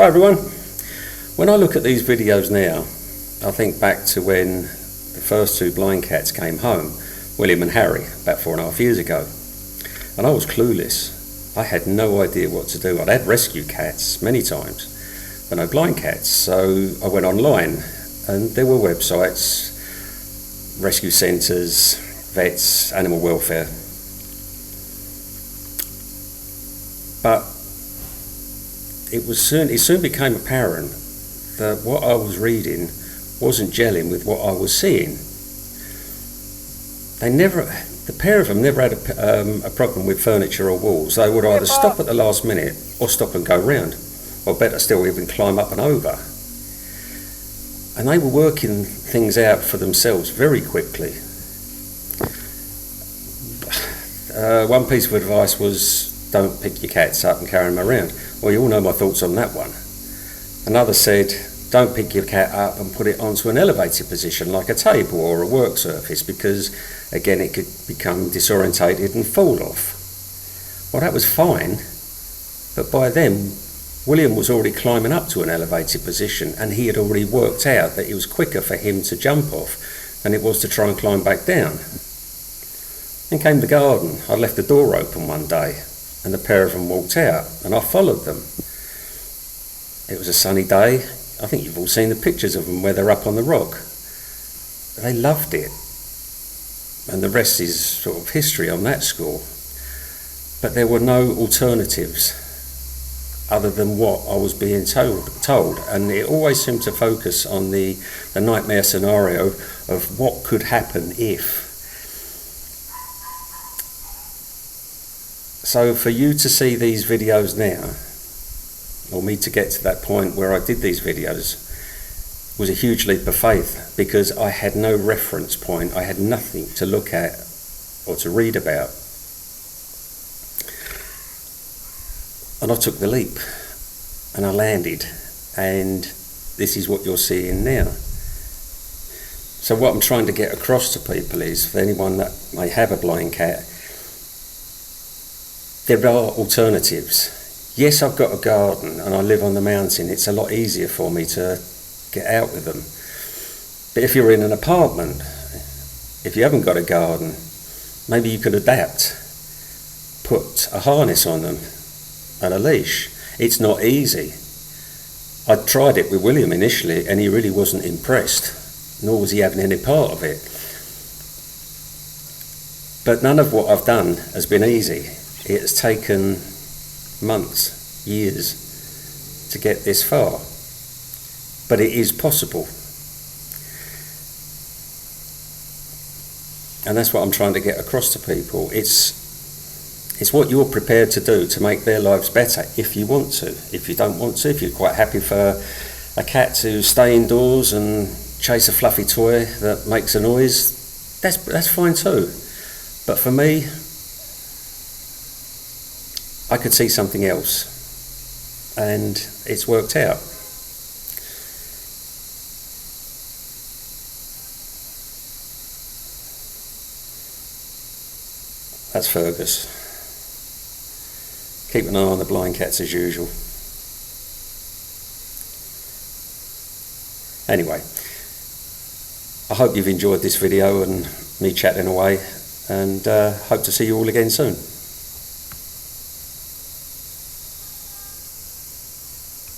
Hi everyone. When I look at these videos now, I think back to when the first two blind cats came home, William and Harry, about 4.5 years ago. And I was clueless. I had no idea what to do. I'd had rescue cats many times, but no blind cats. So I went online and there were websites, rescue centres, vets, animal welfare. But it soon became apparent that what I was reading wasn't gelling with what I was seeing. The pair of them never had a problem with furniture or walls. They would either stop at the last minute or stop and go round, or better still, even climb up and over. And they were working things out for themselves very quickly. One piece of advice was, don't pick your cats up and carry them around. Well, you all know my thoughts on that one. Another said, don't pick your cat up and put it onto an elevated position like a table or a work surface, because again it could become disorientated and fall off. Well, that was fine, but by then William was already climbing up to an elevated position and he had already worked out that it was quicker for him to jump off than it was to try and climb back down. Then came the garden. I left the door open one day and the pair of them walked out and I followed them. It was a sunny day. I think you've all seen the pictures of them where they're up on the rock. They loved it. And the rest is sort of history on that score. But there were no alternatives other than what I was being told. And it always seemed to focus on the nightmare scenario of what could happen if. So for you to see these videos now, or me to get to that point where I did these videos, was a huge leap of faith, because I had no reference point. I had nothing to look at or to read about. And I took the leap and I landed, and this is what you're seeing now. So what I'm trying to get across to people is, for anyone that may have a blind cat, there are alternatives. Yes, I've got a garden and I live on the mountain. It's a lot easier for me to get out with them. But if you're in an apartment, if you haven't got a garden, maybe you could adapt. Put a harness on them and a leash. It's not easy. I tried it with William initially and he really wasn't impressed, nor was he having any part of it. But none of what I've done has been easy. It has taken months, years to get this far, but it is possible, and that's what I'm trying to get across to people. It's what you're prepared to do to make their lives better, if you want to. If you don't want to, if you're quite happy for a cat to stay indoors and chase a fluffy toy that makes a noise, that's fine too. But for me, I could see something else, and it's worked out. That's Fergus. Keep an eye on the blind cats as usual. Anyway, I hope you've enjoyed this video and me chatting away, and hope to see you all again soon.